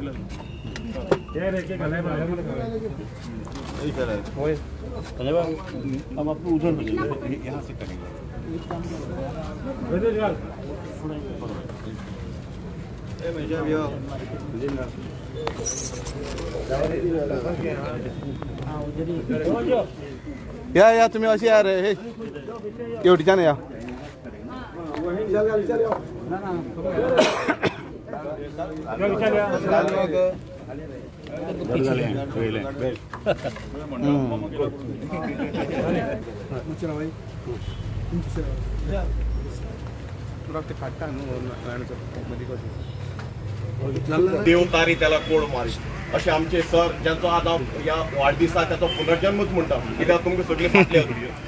Councillor हम आपको उधर भेजेंगे, यहाँ से करेंगे। या तुम्ही अशी यार हे एवढीच्या नाही या देवतारी त्याला कोड मारी असे आमचे सर ज्यांचो आज या वाढदिवसा त्याचा पुनर्जन्मच म्हणटा कित्याक तुमकां सगळे फाटले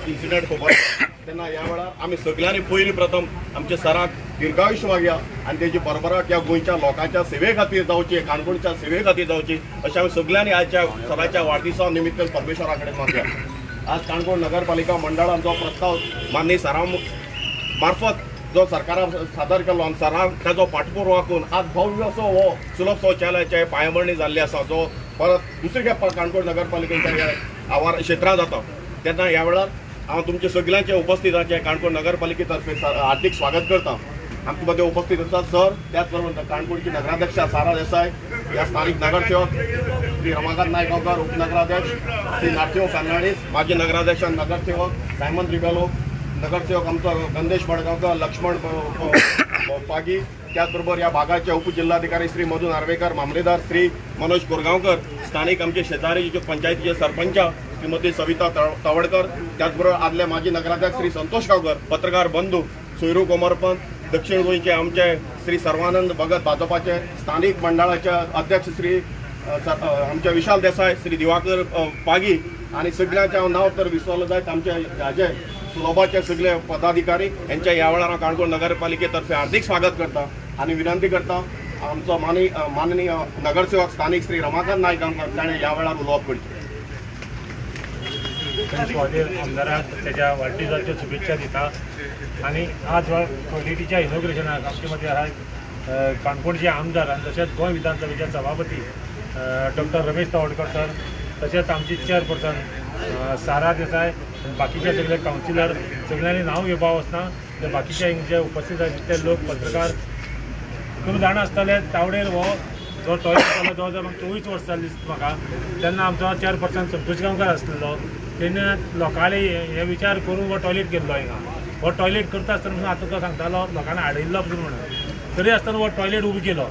इन्सिडंट खबर तेन्ना ह्या वेळार आमी सगळ्यांनी पयलीं प्रथम आमच्या सराक दीर्घायुष्य मागया आनी तेजी बरोबराक ह्या गोंयच्या लोकांच्या सेवे खातीर जावची, काणकोणच्या सेवे खातीर जावची अशें आमी सगळ्यांनी आजच्या सराच्या वाढदिवसा निमित्त परमेश्वरा कडेन मागया। आज काणकोण नगरपालिका मंडळान जो प्रस्ताव माननीय सरा मार्फत जो सरकारान सादर केलो आनी सरान ताजो पाठपुरावो करून आज भव्य असो हो सुलभ शौचालयाचे पांयमळणी जाल्ली आसा जो परत दुसरे खेप काणकोण नगरपालिकेच्या आवार क्षेत्रांत जाता। तेन्ना ह्या वेळार हांव तुमच्या सगळ्यांच्या उपस्थितांचे काणकोण नगरपालिकेतर्फे हार्दिक स्वागत करता। आमचे मध्य उपस्थित आसात सर, त्याच बरोबर काणकोणची नगराध्यक्षा सारा देसाय, या स्थानिक नगरसेवक श्री रमाकांत नायगांवकर, उपनगराध्यक्ष श्री नारसिंह फर्नांडीस, माजी नगराध्यक्ष नगरसेवक सायमन रिबेलो, नगरसेवक आमचा गंदेश बडगांवकर, लक्ष्मण पागी, त्याचबरोबर या भागाचे उपजिल्हाधिकारी श्री मधु नार्वेकर, मामलेदार श्री मनोज कोरगांवकर, स्थानिक आमचे शेजारी पंचायतीचे सरपंच श्रीमती सविता तवडकर, त्याचबरोबर आदले माजी नगराध्यक्ष श्री संतोष गांवकर, पत्रकार बंधू सोयरू कोमरपंत, दक्षिण गोंयचे आमचे श्री सर्वानंद भगत भाजपाचे, स्थानिक मंडळाचे अध्यक्ष श्री आमचे विशाल देसाय, श्री दिवाकर पागी आणि सगळ्यांचे नाव तर विसरलं जायत आमचे हाजे सुलभाचे सगळे पदाधिकारी यांच्या या वेळार काणकोण नगरपालिकेतर्फे हार्दिक स्वागत करता आणि विनंती करता आमचो माननीय नगरसेवक स्थानिक श्री रमाकांत नायगांवकर ताणें या वेळार उलोवप करचें। आमदाराक त्याच्या वाढदिवसाच्यो शुभेच्छा दिता आणि आज टॉयलेटीच्या इनॉग्रेशनाक आमचे मध्ये आहात काणकोणचे आमदार आणि तसेच गोंय विधानसभेचे सभापती डॉक्टर रमेश तवडकर सर, तसेच आमची चेअरपर्सन सारा देसाय, बाकीचे सगळे काउन्सिलर सगळ्यांनी नाव घेवपाक वचना, ते बाकीचे जे उपस्थित आहेत ते लोक पत्रकार तुम्ही जाणा आसतले तावडेर हो जो टॉयलेट जालो जवळ जवळ 24 वर्सां जाली म्हाका, तेन्ना आमचो चेअरपर्सन संतोष गांवकर आसलेलो, तेन्ना लोकांनी हे विचार करून हो टॉयलेट केल्लो हिंगा। हो टॉयलेट करता आसतना आतां तुका सांगतालो लोकांना हाडयल्लो म्हणून, तरी आसतना हो टॉयलेट उबो केलो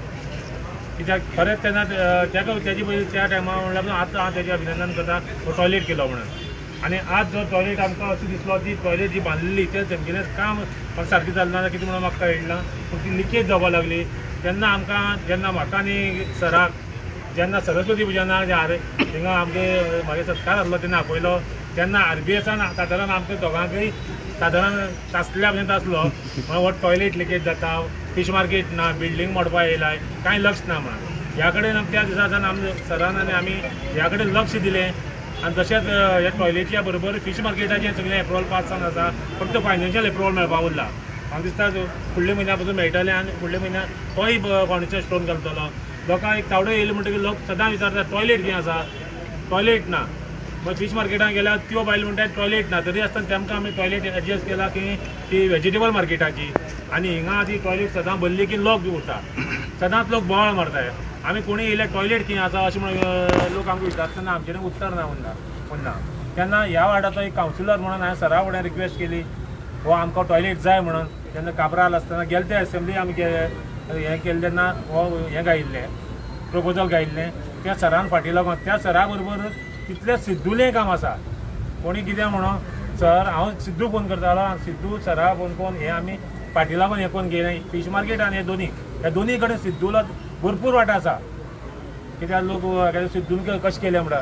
कित्याक खरेंच तेन्ना तेजी पयलीं त्या टायमार म्हणल्यार आतां हांव तेजें अभिनंदन करता हो टॉयलेट केलो म्हणून। आणि आज जो टॉयलेट आमकां अशें दिसलो ती टॉयलेट जी बांदलेली ते तेमगेलें काम सारकी जालें ना कितें म्हणून म्हाका कळना, पूण ती लिकेज जावपाक लागली तेन्ना आमकां जेन्ना म्हाका आनी सराक जेन्ना सरस्वती पुजना थिंगा आमगे म्हागे सत्कार आसलो तेन्ना आपयलो तेन्ना RBSन सादारण आमच्या दोगांकय सादारण तासल्या पर्यंत आसलो हो टॉयलेट लिकेज जाता, फिश मार्केट ना, बिल्डींग मोडपाक येयलाय, कांय लक्ष ना म्हणून ह्या कडेन त्या दिसा सावन आमच्या सरान आनी आमी ह्या कडेन लक्ष दिलें आणि तशेंच ह्या टॉयलेटच्या बरोबर फिश मार्केटाचें सगळें एप्रुवल पास जावन आसा, फक्त फायनान्शियल एप्रुवल मेळपाक उरला। म्हाका दिसता फुडल्या म्हयन्या पासून मेळटलें आणि फुडल्या म्हयन्याक तोय फावंडेशन स्टोन घालतलो। लोकांक एक तावडे येयले म्हणटकीर लोक सदां विचारतात टॉयलेट खंय आसा, टॉयलेट ना, मग फिश मार्केटान गेल्यार त्यो बायलो म्हणटात टॉयलेट ना, तरी आसतना तेमकां आमी टॉयलेट एडजस्ट केला की ती वेजिटेबल मार्केटाची आणि हिंगा ती टॉयलेट सदां भरली की लोक उरता, सदांच लोक बोवाळ मारताय, आमी कोणी येयले टॉयलेट खंय आसा अशें म्हणून लोक आमकां विचारतना आमचे कडेन उत्तर ना म्हणना। तेन्ना ह्या वार्डाचो एक काउन्सिलर म्हणून हांवें सरा फुडें रिक्वेस्ट केली हो आमकां टॉयलेट जाय म्हणून। तेन्ना काबराल आसतना गेले ते असेंब्ली आमी हें केलें तेन्ना हो हें गायिल्लें प्रपोजल गायिल्लें त्या सरान फाटीं लागून त्या सरा बरोबर तितलें सिद्धूलें काम आसा। कोणी कितें म्हणून सर हांव सिद्धू फोन करतालो, सिद्धू सरा फोन करून हें आमी फाटीं लागून हें कोण घेयना, फिश मार्केट आनी हे दोनी कडेन सिद्धूला भरपूर वांटो आसा कित्याक लोक सिद्धून कशें केलें म्हणटा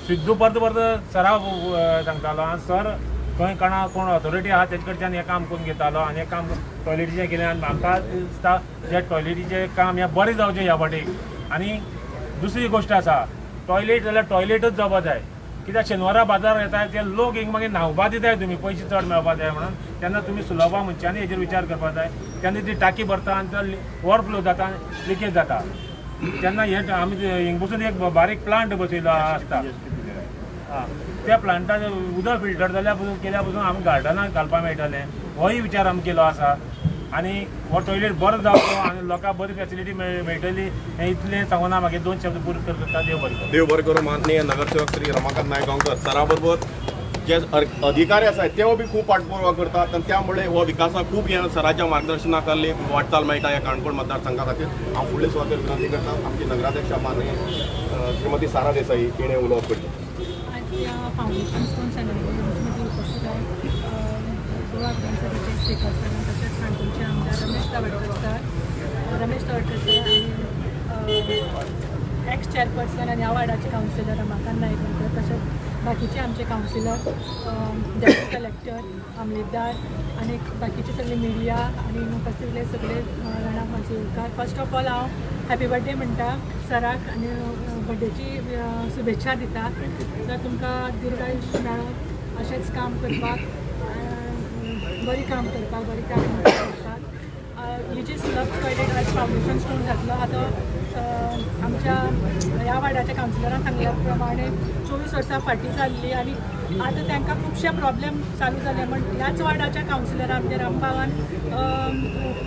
सिद्धू परत परत सराव सांगतालो आनी सर खंय कोण ऑथॉरिटी आहा तेजे कडच्यान हें काम करून घेतालो आनी हें काम टॉयलेटीचें केलें आनी म्हाका दिसता जे टॉयलेटीचें काम हें बरें जावचें ह्या फाटीक। आनी दुसरी गोश्ट आसा टॉयलेट जाल्यार टॉयलेटूच जावपा जाय कित्याक शेनवारा बाजार येताय ते लोक एक मागीर न्हांवपा दिताय तुमी पयशे चड मेळपा जाय म्हणून, तेन्ना तुमी सुलभा मनशांनी हेजेर विचार करपा जाय। तेन्ना ती टाकी भरता आनी तो ओवरफ्लो जाता लिकेज जाता। तेन्ना हे आमी हिंग बसून एक बारीक प्लांट बसयलो आसता त्या प्लांटान उदक फिल्टर जाल्या पासून केल्या पासून आमी गार्डनाक घालपाक मेळटलें होय विचार आमी केलो आसा आनी हो टॉयलेट बरो जावचो आनी लोकांक बरी फॅसिलिटी मेळटली हें इतलें सांगून हांव म्हागे 2 शब्द पुरो करता. देव बरें करूं. देव बरें करूं. माननीय नगरसेवक श्री रमाकांत नायक गांवकर सरा बरोबर जे अधिकारी आसात ते बी खूब पाठपुरावा करतात आनी त्यामुळे हो विकासाक खूब हे सराच्या मार्गदर्शनाखाली वाटचाल मेळटा ह्या काणकोण मतदारसंघा खातीर. हांव फुडले सुवातेर विनंती करता आमची नगराध्यक्ष माननीय श्रीमती सारा देसाई हिणें उलोवप करचें. आज या फाउंडेशन स्टोन सेरेमनीमध्ये उपस्थित आहेत गोवा विधानसभेचे स्पीकर सर आणि तसेच काणकोणचे आमदार रमेश तवडकर आणि एक्स चेअरपर्सन आणि ह्या वार्डाचे काउन्सिलर रमाकांत नायक तसेच बाकीचे आमचे काउन्सिलर डेप्युटी कलेक्टर आमलेदार आणि बाकीचे सगळे मिडिया आणि उपस्थितले सगळे जाणां म्हाजे उलकार. फर्स्ट ऑफ ऑल हांव हॅपी बर्थडे म्हणटा सराक आनी बर्थडेची शुभेच्छा दिता. तर तुमकां दीर्घायुश्य मेळत अशेंच काम करपाक बरी काम करपाक बरी काम करपाक. ही जी स्लग टॉयलेट आज फाउंडेशन स्टोन घातलो आतां आमच्या ह्या वार्डाच्या काउन्सिलरान सांगल्या प्रमाणे 24 वर्सां फाटीं जाल्ली आनी आतां तांकां खुबशे प्रॉब्लेम चालू जाले म्हण ह्याच वार्डाच्या काउन्सिलरान म्हणजे रामबाबान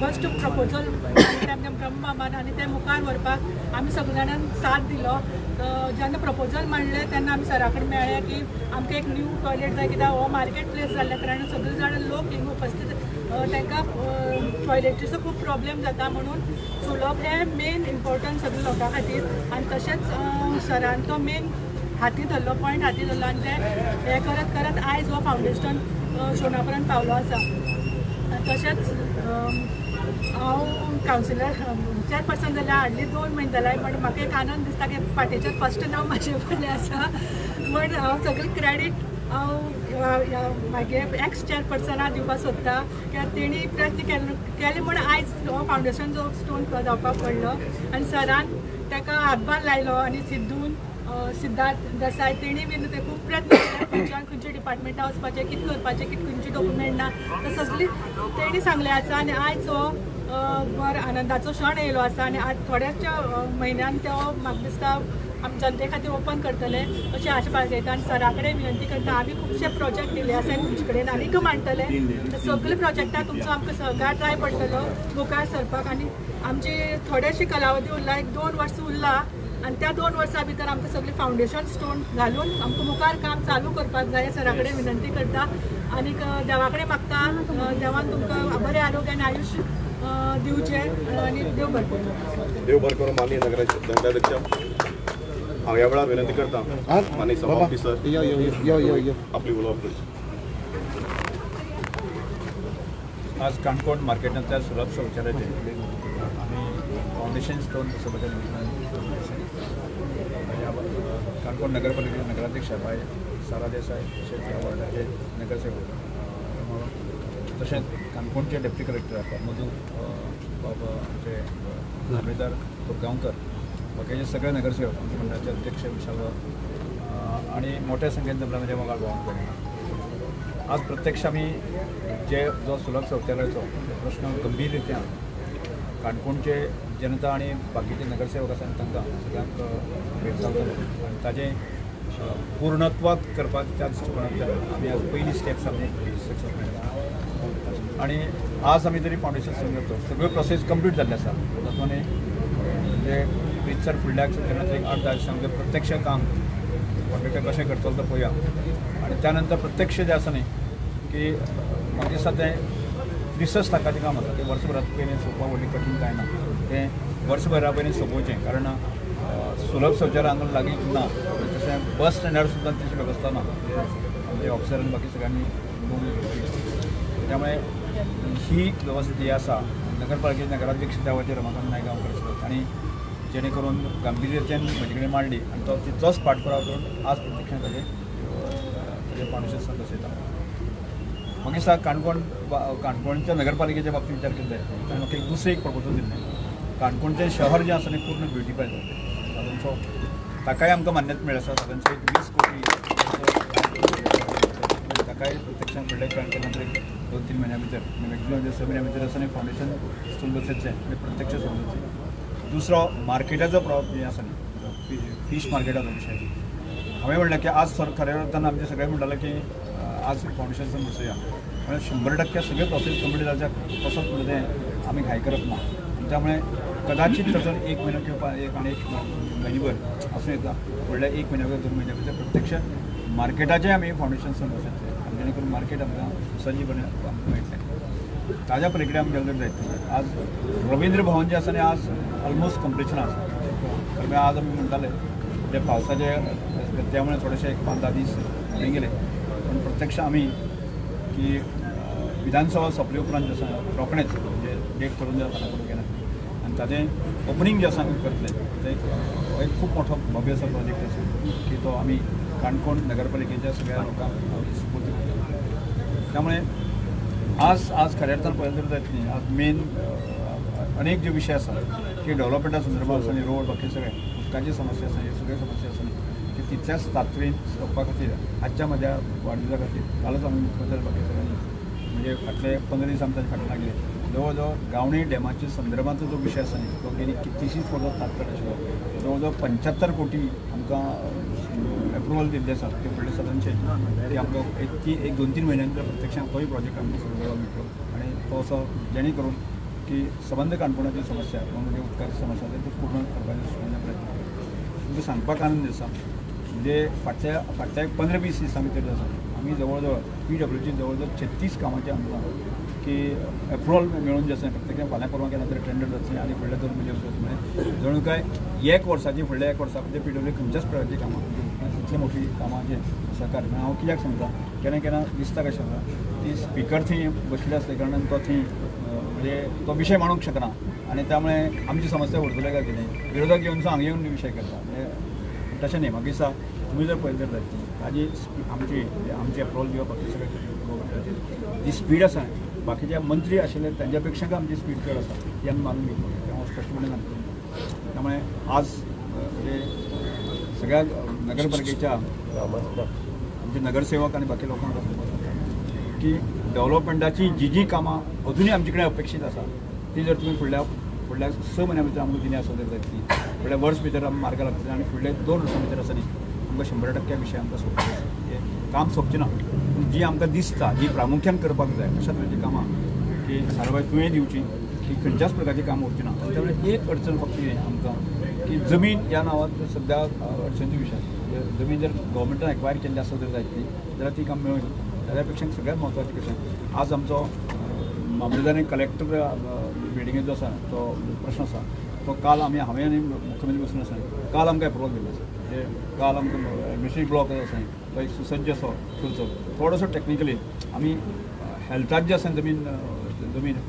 फर्स्ट प्रपोजल तेमच्या ब्रह्मबाबान आनी ते मुखार व्हरपाक आमी सगळे जाणांन साथ दिलो. जेन्ना प्रपोजल मांडलें तेन्ना आमी सरा कडेन मेळ्ळे की आमकां एक न्यू टॉयलेट जाय कित्याक हो मार्केट प्लेस जाल्ल्या कारणान सगळे जाण लोक हिंगा उपस्थित तांकां टॉयलेटीचो खूब प्रॉब्लेम जाता म्हणून सुलभ हे मेन इम्पॉर्टंट सगळे लोकां खातीर आनी तशेंच सरान तो मेन हाती धरलो पॉयंट हाती धरलो आनी ते हे करत करत आयज हो फाउंडेशन शोना पर्यंत पावलो आसा. तशेंच हांव काउन्सिलर चेअरपर्सन जाल्यार हार्डली 2 म्हयने जाल्यार पण म्हाका एक आनंद दिसता की फाटीचेर फर्स्ट नांव म्हाजें पडलें आसा पण हांव सगळें क्रेडीट हांव मागे एक्स चेअरपर्सनाक दिवपाक सोदता कित्याक तेणी प्रयत्न केले म्हण आयज हो फाउंडेशन जो स्टोन जावपाक पडलो आनी सरान ताका हातभार लायलो आनी सिद्धार्थ देसाय तेणी बीन ते खूब प्रयत्न केले खंयच्या डिपार्टमेंटान वचपाचें कितें करपाचें खंयचे डॉक्युमेंट ना तें सगळीं तेणी सांगलें आसा आनी आयज हो बरो आनंदाचो क्षण येयलो आसा आनी आज थोड्याच म्हयन्यान तो म्हाका दिसता आमी जनते खातीर ओपन करतले अशी आशा बाळगयता आनी सरा कडेन विनंती करता. आमी खुबशे प्रोजेक्ट दिले आसा तुमचे कडेन आनीक मांडटले सगळे प्रोजेक्टाक तुमचो आमकां सहकार जाय पडटलो मुखार सरपाक आनी आमची थोडेशी कालावधी उरला 1-2 वर्सां उरला आनी त्या 2 वर्सां भितर आमकां सगळे फाउंडेशन स्टोन घालून आमकां मुखार काम चालू करपाक जाय सरा कडेन विनंती करता. आनीक देवा कडेन मागता देवान तुमकां बरें आरोग्य आनी आयुश्य दिवचें आनी देव बरें करूं. देव बरें करूं. माननीय नगराध्यक्ष हांव ह्या वेळार विनंती करता माननीय सभापती सर आपली उलोवप करची. आज काणकोण मार्केटांतल्या सुलभ शौचालयाचे आमी फाउंडेशन स्टोन बसोवपाच्या निमित्तान काणकोण नगरपालिकेचे नगराध्यक्ष बाय सारा देसाय तशेंच ह्या वार्डाचे नगरसेवक तशेंच काणकोणचे डेप्युटी कलेक्टर आसा मधू बाबा आमचे आमलेदार गांवकर बाकीचे सगळे नगरसेवक आमच्या मंडळाचे अध्यक्ष विशाल आणि मोठ्या संख्येन जमला म्हाका गोवान कळना. आज प्रत्यक्ष आमी जो सुलभ शौचालयाचो प्रश्न गंभीर रित्यान काणकोणचे जनता आणि बाकीचे नगरसेवक आसा तांकां सगळ्यांक भेटतालो आनी ताजें पूर्णत्वाक करपाक त्या दृश्टीकोनांतल्यान आमी आज पयली स्टेप्स आमी सक्सेस मेळटा आनी आज आमी तरी फाउंडेशन सुरू करतो. सगळ्यो प्रोसेस कंप्लीट जाल्ले आसा तातूंत म्हणजे रितसर फुडल्या एक 8-10 दिसांनी प्रत्यक्ष काम कॉन्ट्रॅक्टर कशें करतलो तो पळोवया आनी त्या नंतर प्रत्यक्ष जें आसा न्ही की म्हाका दिसता तें 30 लाखाचें काम आसा तें वर्सभरात पयलीं सोंपपाक व्हडली कठीण कांय ना. तें वर्सभरा पयलीं सोंपोवचें कारण सुलभ शौचालय हांगा लागीं ना तशें बस स्टँडार सुद्दां तशी वेवस्था ना म्हणजे ऑफिसरान बाकी सगळ्यांनी त्यामुळे ही वेवस्था जी आसा नगरपालिकेचे नगराध्यक्ष त्या वटेन रमाकांत नायक गांवकर आसतात आनी जेणे करून गांभीर्यान म्हजे कडेन मांडली आनी तो तितलोच पाठपुरावा करून आज प्रत्यक्षान ताजें फाउंडेशन बसयता. म्हाका दिसता काणकोणच्या नगरपालिकेच्या बाबतींत विचार केल्ले ताणें म्हाका एक दुसरें एक प्रपोजल दिल्लें. काणकोणचें शहर जें आसा न्ही पूर्ण ब्युटिफाय जावचें तातूंचो ताकाय आमकां मान्यता मेळ्ळी आसा. तातूंचो 20 कोटी ताकाय प्रत्यक्षान फुडल्या काळांत नंतर 2-3 म्हयन्या भितर मॅक्झिमम 6 म्हयन्या भितर आसा फाउंडेशन स्टोन बसयचें आनी प्रत्यक्ष समजचें दुसरो मार्केटाचो हें आसा न्ही फीश मार्केटाचो विशय हांवें म्हणलें की आज सर खरें अर्थान आमचे सगळे म्हणटाले की आज फावंडेशन बसया म्हणजे 100% सगळे प्रोसेस कंप्लीट जावच्या तसोच म्हणजे तें आमी घाय करप ना त्यामुळे कदाचित तातूंत 1 महिनो किंवा एक महिनोभर आसूं येता फुडल्या 1 महिन्या 2 महिन्या भितर प्रत्यक्ष मार्केटाचें आमी फावंडेशन बसयतले जेणे करून मार्केट आमकां सजीपणे आमकां मेळटलें ताज्या पलीकडे आमी गेले जायत आज रवींद्र भवन जें आसा न्ही आज ऑलमोस्ट कंप्लिशन आसा तर आज आमी म्हणटाले ते पावसाचे त्यामुळे थोडेशे एक 5-10 दीस फुडें गेले पण प्रत्यक्ष आमी की विधानसभा सोंपले उपरांत जें आसा रोखडेंच म्हणजे डेट करून जें आसा केलें आनी ताजें ओपनिंग जें आसा आमी करतले ते एक खूब मोठो भव्य असो प्रोजेक्ट आसा की तो आमी काणकोण नगरपालिकेच्या सगळ्या लोकांक सुपूर्द करतले त्यामुळे आज खऱ्या अर्थान पळयलें जायत न्ही आज मेन अनेक जे विशय आसा की डेव्हलपमेंटा संदर्भात आसा न्ही रोड बाकी सगळे उदकाची समस्या आसा ह्यो सगळ्यो समस्या आसा न्ही की तितल्याच तातडीन सोंपपा खातीर आजच्या म्हज्या वाडदिवसा खातीर कालच आमी मुख्यमंत्री बाकी सगळ्यांनी म्हणजे फाटले 15 दीस आमच्या फाटले लागले जवळ जवळ गावणी डॅमाच्या संदर्भांतलो जो विशय आसा न्ही तो गेली कितलीशीच वर्सां तात्काळ आशिल्लो जवळ जवळ 75 कोटी आमकां एप्रुवल दिल्ले आसा ते फुडले सदनचे ते आमकां एक 2-3 म्हयन्यां भितर प्रत्यक्षान तोय प्रोजेक्ट आमकां सगळो मेळटलो आनी तो असो जेणे करून की संबंध काणकोणाची समस्या म्हणजे उदकाची समस्या ती पूर्ण करपाचो प्रयत्न तुमकां सांगपाक आनंद आसा म्हणजे फाटल्या 15-20 दिसां भितर आसा आमी जवळ जवळ PWची जवळ जवळ 36 कामांचे आमकां की एप्रुवल मेळून जे आसा प्रत्येक फाल्यां परवां केन्ना तरी टेंडर जातलें आनी फुडल्या 2 म्हयन्या म्हणजे जणू काय 1 वर्साची फुडल्या 1 वर्सा भितर PW खंयच्याच प्रकारची कामां इतली मोठी कामां जे सहकार हांव कित्याक सांगता केन्ना दिसता कशें आसा ती स्पिकर थंय बसले आसले कारणान तो थंय म्हणजे तो विशय मांडूंक शकना आनी त्यामुळे आमची समस्या उरतले काय कितें विरोधक येवन हांगा येवन विशय करता म्हणजे तशें न्ही म्हाका दिसता तुमी जर पळयत जाल्यार ताजी आमची एप्रुवल दिवप बाकी सगळे जी स्पीड आसा बाकीचे मंत्री आशिल्ले तांच्या पेक्षा आमची स्पीड चड आसा ती आमी मानून घेवपाक हांव स्पश्टपणे सांगता त्यामुळे आज म्हणजे सगळ्या नगरपालिकेच्या आमचे नगरसेवक आनी बाकी लोकांक की डेव्हलपमेंटाची जी कामां अजूनही आमचे कडेन अपेक्षीत आसा ती जर तुमी फुडल्या 6 म्हयन्या भितर आमकां दिली आसत जातली फुडल्या वर्स भितर आमी मार्गां लागतले आनी फुडल्या 2 वर्सां भितर आसा न्ही आमकां 100% विशय आमकां सोंपचे हें काम सोंपचें ना पूण जी आमकां दिसता जी प्रामुख्यान करपाक जाय अशा तरेची कामां की सारवाय तुवें दिवची की खंयच्याच प्रकारची कामां उरची ना त्यामुळे एक अडचण फक्त हें आमकां की जमीन ह्या नांवांत सद्या अडचणीचो विशय आसा जमीन जर गव्हर्मेंटान एक्वायर केल्ली आसत जर जायत न्ही जाल्यार ती काम मेळूंक शकता ताज्या पेक्षा सगळ्यात महत्वाचें कशें आज आमचो मामलेदार कलेक्टर मिटिंगेचो आसा तो प्रश्न आसा तो काल हांवें आनी मुख्यमंत्री बसून आसा काल आमकां एप्रुवल दिल्लो आसा म्हणजे काल आमकां एडमिनिस्ट्रेटीव ब्लॉक आसा तो एक सुसज्ज असो खर्चो थोडोसो टेक्निकली आमी हेल्थाक जे आसा जमीन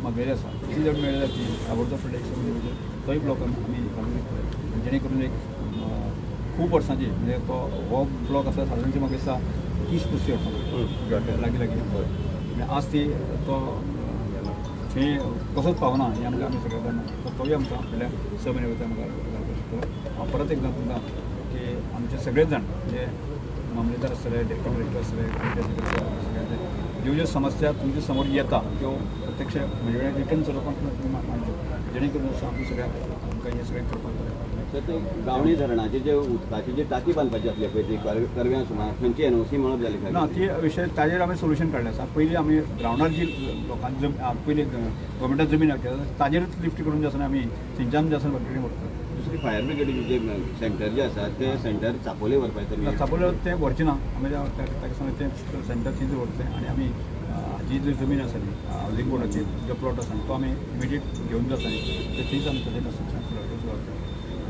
मागयली आसा ती जर मेळ्ळी जाल्यार ती ताबडतोब फुडल्या 1 म्हयन्या भितर तोय ब्लॉक आमी काडून जेणे करून एक खूब वर्सांची म्हणजे तो हो ब्लॉक आसा सादारणशी म्हाका दिसता 30-35 वर्सां लागीं म्हणजे आज ती तो थंय कसोच पावना हें आमकां आमी सगळे जाणा तोय आमकां फुडल्या 6 म्हयन्या भितर आमकां करपाक शकतलो हांव परत एकदां तुमकां की आमचे सगळेच जाण म्हणजे मामलेदार आसतले डेप्युटी कलेक्टर आसतले सगळ्यांचे ज्यो समस्या तुमचे समोर येता त्यो प्रत्यक्ष म्हणजे रिटर्न स्वरुपांत तुमी मांडच्यो जेणे करून आमकां सगळ्यांक आमकां हें सगळें करपाक जाय तर ते गावणी धरणाचे जे उदकाची जी टाकी बांदपाची आसली पळय ती करव्यां सुमार खंयची NOC मेळप जाली ना ती विशय ताजेर आमी सोल्युशन काडलें आसा पयलीं आमी ग्रावंडार जी लोकांची पयलीं गव्हर्मेंटान जमीन ताजेरूच लिफ्ट करून जे आसा आमी सिंचन जे आसा कडेन व्हरता दुसरी फायर ब्रिगेडीचे जे सेंटर जे आसा ते सेंटर चापोले व्हरपाचे चापोले ते व्हरचे ना आमी ताका सांगलें ते सेंटर थंयच व्हरतले आनी आमी जी जमीन आसा न्ही हावजींग बोर्डाची जो प्लॉट आसा तो आमी इमिडिएट घेवन जो आसा ते थंयच आमी ताजेर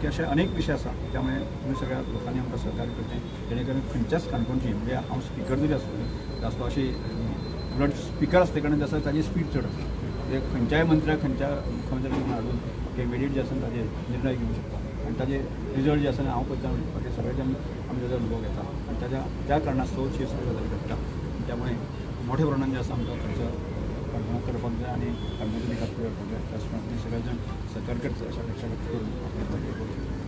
की असे अनेक विशय आसा त्यामुळे तुम्ही सगळ्या लोकांनी आमकां सहकार्य करचें जेणे करून खंयच्याच काणकोणची म्हणजे हांव स्पिकर जरी आसलो अशी उलट स्पिकर आसले कारणान आसा ताजी स्पीड चड आसा म्हणजे खंयच्याय मंत्र्याक खंयच्या मुख्यमंत्र्याक हाडून इमिडिएट जे आसा ताजे निर्णय घेवंक शकता आनी ताजे रिजल्ट जे आसा हांव पळयता बाकी सगळ्याचे आमी ताजो अनुभव घेता आनी त्या कारणास्तव शी सगळ्यो गजाली घडटा त्यामुळे मोठ्या प्रमाणात जे आसा आमकां खर्च काणकोणाक करपाक जाय आनी काणकोणच्या विकास करपाक जाय त्याच प्रमाणे सगळे जाण सहकार्य करचे अशा अपेक्षा व्यक्त करून